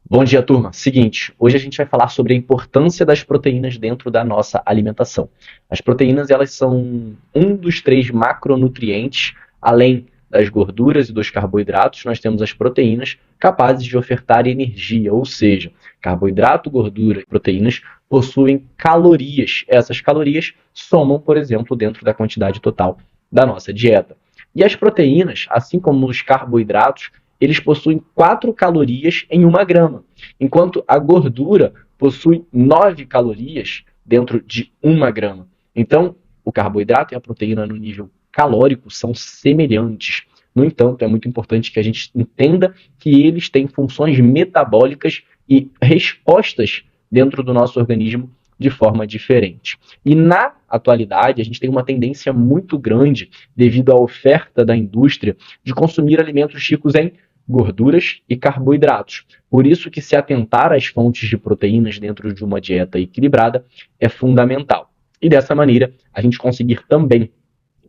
Bom dia, turma. Seguinte, hoje a gente vai falar sobre a importância das proteínas dentro da nossa alimentação. As proteínas, elas são um dos três macronutrientes, além das gorduras e dos carboidratos, nós temos as proteínas capazes de ofertar energia, ou seja, carboidrato, gordura e proteínas possuem calorias. Essas calorias somam, por exemplo, dentro da quantidade total da nossa dieta. E as proteínas, assim como os carboidratos, eles possuem 4 calorias em 1 grama, enquanto a gordura possui 9 calorias dentro de 1 grama. Então, o carboidrato e a proteína no nível calórico são semelhantes. No entanto, é muito importante que a gente entenda que eles têm funções metabólicas e respostas dentro do nosso organismo de forma diferente. E na atualidade, a gente tem uma tendência muito grande, devido à oferta da indústria, de consumir alimentos ricos em gorduras e carboidratos. Por isso que se atentar às fontes de proteínas dentro de uma dieta equilibrada é fundamental. E dessa maneira, a gente conseguir também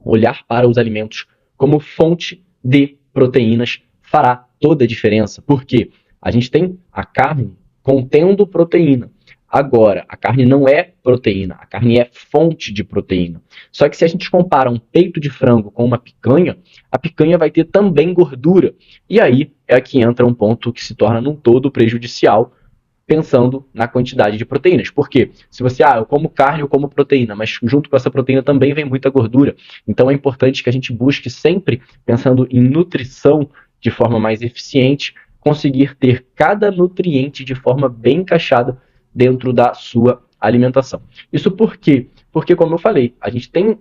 olhar para os alimentos como fonte de proteínas fará toda a diferença. Porque a gente tem a carne contendo proteína. Agora, a carne não é proteína, a carne é fonte de proteína. Só que se a gente compara um peito de frango com uma picanha, a picanha vai ter também gordura. E aí é que entra um ponto que se torna num todo prejudicial, pensando na quantidade de proteínas. Porque se você, eu como carne, eu como proteína, mas junto com essa proteína também vem muita gordura. Então é importante que a gente busque sempre, pensando em nutrição de forma mais eficiente, conseguir ter cada nutriente de forma bem encaixada dentro da sua alimentação. Isso por quê? Porque, como eu falei, a gente tem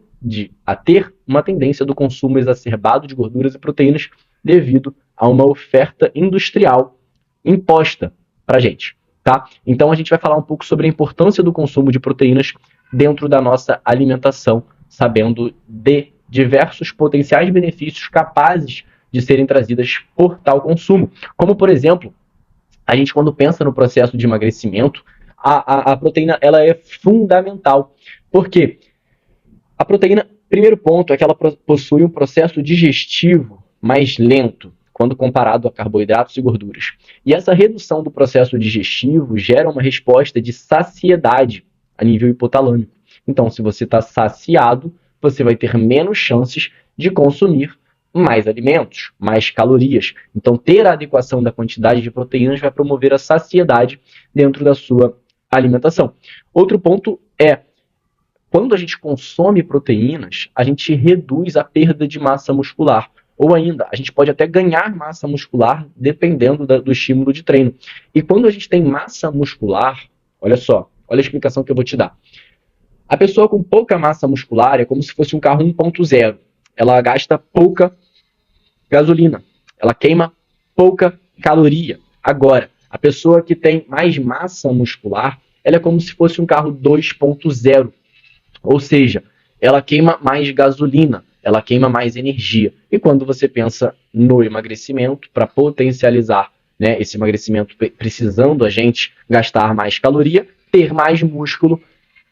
a ter uma tendência do consumo exacerbado de gorduras e proteínas devido a uma oferta industrial imposta para a gente. Tá? Então a gente vai falar um pouco sobre a importância do consumo de proteínas dentro da nossa alimentação, sabendo de diversos potenciais benefícios capazes de serem trazidas por tal consumo. Como, por exemplo, a gente quando pensa no processo de emagrecimento, a proteína ela é fundamental. Por quê? A proteína, primeiro ponto, é que ela possui um processo digestivo mais lento quando comparado a carboidratos e gorduras. E essa redução do processo digestivo gera uma resposta de saciedade a nível hipotalâmico. Então, se você está saciado, você vai ter menos chances de consumir mais alimentos, mais calorias. Então, ter a adequação da quantidade de proteínas vai promover a saciedade dentro da sua alimentação. Outro ponto é, quando a gente consome proteínas, a gente reduz a perda de massa muscular. Ou ainda, a gente pode até ganhar massa muscular dependendo do estímulo de treino. E quando a gente tem massa muscular, olha só, olha a explicação que eu vou te dar. A pessoa com pouca massa muscular é como se fosse um carro 1.0. Ela gasta pouca gasolina, ela queima pouca caloria. Agora, a pessoa que tem mais massa muscular, ela é como se fosse um carro 2.0. Ou seja, ela queima mais gasolina, ela queima mais energia. E quando você pensa no emagrecimento, para potencializar, né, esse emagrecimento precisando a gente gastar mais caloria, ter mais músculo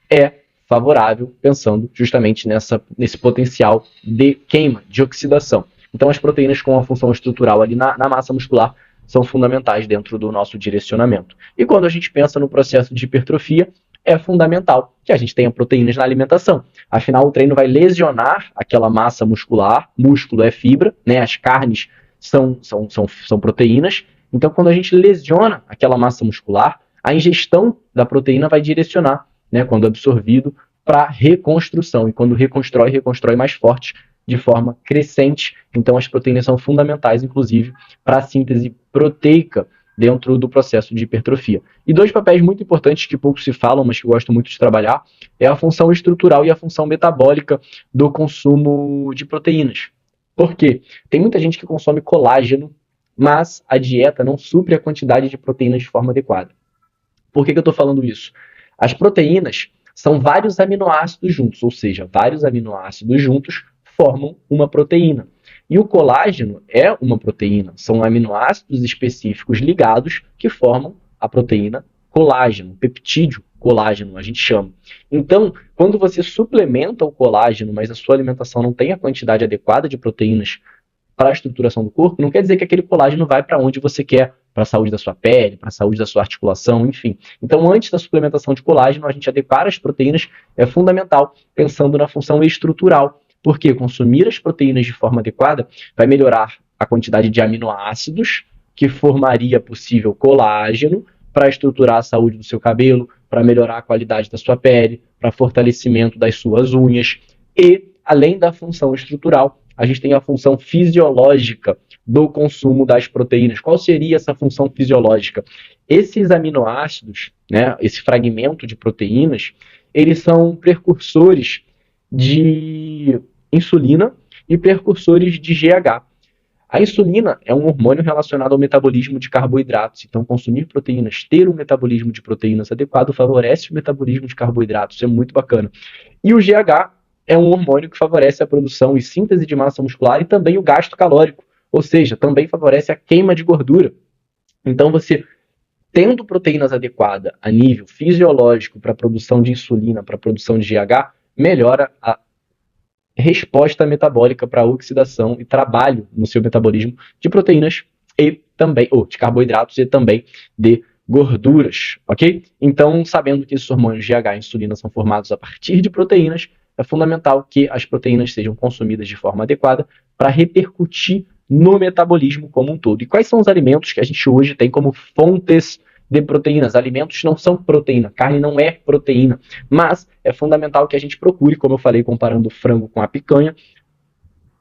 é favorável, pensando justamente nesse potencial de queima, de oxidação. Então as proteínas com a função estrutural ali na massa muscular são fundamentais dentro do nosso direcionamento. E quando a gente pensa no processo de hipertrofia, é fundamental que a gente tenha proteínas na alimentação. Afinal, o treino vai lesionar aquela massa muscular, músculo é fibra, né? As carnes são proteínas. Então, quando a gente lesiona aquela massa muscular, a ingestão da proteína vai direcionar, né, quando absorvido, para reconstrução. E quando reconstrói mais forte, de forma crescente. Então, as proteínas são fundamentais, inclusive, para a síntese proteica dentro do processo de hipertrofia. E dois papéis muito importantes que pouco se falam, mas que eu gosto muito de trabalhar, é a função estrutural e a função metabólica do consumo de proteínas. Por quê? Tem muita gente que consome colágeno, mas a dieta não supre a quantidade de proteínas de forma adequada. Por que eu estou falando isso? As proteínas são vários aminoácidos juntos, ou seja, vários aminoácidos juntos formam uma proteína. E o colágeno é uma proteína, são aminoácidos específicos ligados que formam a proteína colágeno, peptídeo colágeno, a gente chama. Então, quando você suplementa o colágeno, mas a sua alimentação não tem a quantidade adequada de proteínas para a estruturação do corpo, não quer dizer que aquele colágeno vai para onde você quer para a saúde da sua pele, para a saúde da sua articulação, enfim. Então, antes da suplementação de colágeno, a gente adequar as proteínas é fundamental, pensando na função estrutural, porque consumir as proteínas de forma adequada vai melhorar a quantidade de aminoácidos que formaria possível colágeno para estruturar a saúde do seu cabelo, para melhorar a qualidade da sua pele, para fortalecimento das suas unhas. E, além da função estrutural, a gente tem a função fisiológica do consumo das proteínas. Qual seria essa função fisiológica? Esses aminoácidos, né, esse fragmento de proteínas, eles são precursores de insulina e precursores de GH. A insulina é um hormônio relacionado ao metabolismo de carboidratos, então consumir proteínas, ter um metabolismo de proteínas adequado favorece o metabolismo de carboidratos, isso é muito bacana. E o GH é um hormônio que favorece a produção e síntese de massa muscular e também o gasto calórico, ou seja, também favorece a queima de gordura. Então você, tendo proteínas adequadas a nível fisiológico para a produção de insulina, para a produção de GH, melhora a resposta metabólica para a oxidação e trabalho no seu metabolismo de proteínas e também, de carboidratos e também de gorduras, ok? Então, sabendo que esses hormônios GH e insulina são formados a partir de proteínas, é fundamental que as proteínas sejam consumidas de forma adequada para repercutir no metabolismo como um todo. E quais são os alimentos que a gente hoje tem como fontes de proteínas? Alimentos não são proteína, carne não é proteína, mas é fundamental que a gente procure, como eu falei, comparando o frango com a picanha,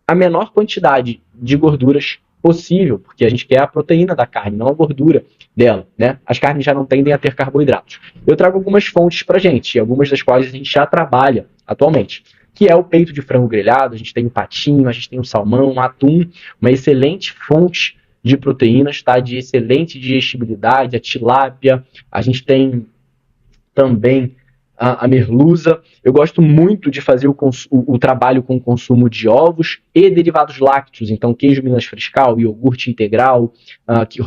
a menor quantidade de gorduras possível, porque a gente quer a proteína da carne, não a gordura dela, né? As carnes já não tendem a ter carboidratos. Eu trago algumas fontes pra gente, algumas das quais a gente já trabalha atualmente, que é o peito de frango grelhado, a gente tem o patinho, a gente tem o salmão, o atum, uma excelente fonte de proteínas, tá? De excelente digestibilidade, a tilápia, a gente tem também a merluza. Eu gosto muito de fazer o trabalho com o consumo de ovos e derivados lácteos, então queijo Minas Frescal, iogurte integral,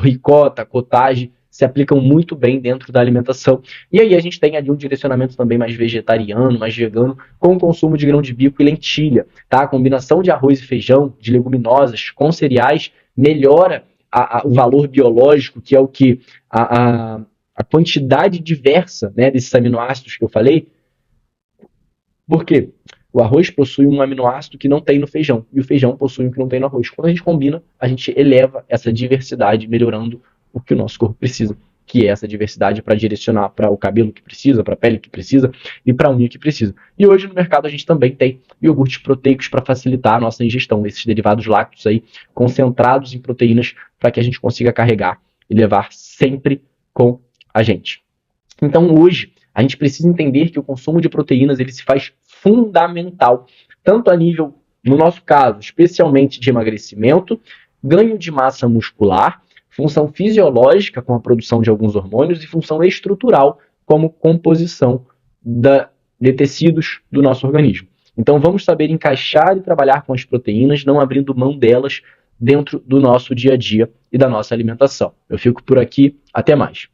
ricota, cottage, se aplicam muito bem dentro da alimentação. E aí a gente tem ali um direcionamento também mais vegetariano, mais vegano, com o consumo de grão de bico e lentilha, tá? A combinação de arroz e feijão, de leguminosas com cereais, melhora o valor biológico, que é o que a quantidade diversa, né, desses aminoácidos que eu falei. Por quê? O arroz possui um aminoácido que não tem no feijão, e o feijão possui um que não tem no arroz. Quando a gente combina, a gente eleva essa diversidade, melhorando o que o nosso corpo precisa, que é essa diversidade para direcionar para o cabelo que precisa, para a pele que precisa e para a unha que precisa. E hoje no mercado a gente também tem iogurtes proteicos para facilitar a nossa ingestão, esses derivados lácteos aí, concentrados em proteínas, para que a gente consiga carregar e levar sempre com a gente. Então hoje a gente precisa entender que o consumo de proteínas ele se faz fundamental, tanto a nível, no nosso caso, especialmente de emagrecimento, ganho de massa muscular, função fisiológica com a produção de alguns hormônios e função estrutural como composição de tecidos do nosso organismo. Então vamos saber encaixar e trabalhar com as proteínas, não abrindo mão delas dentro do nosso dia a dia e da nossa alimentação. Eu fico por aqui, até mais.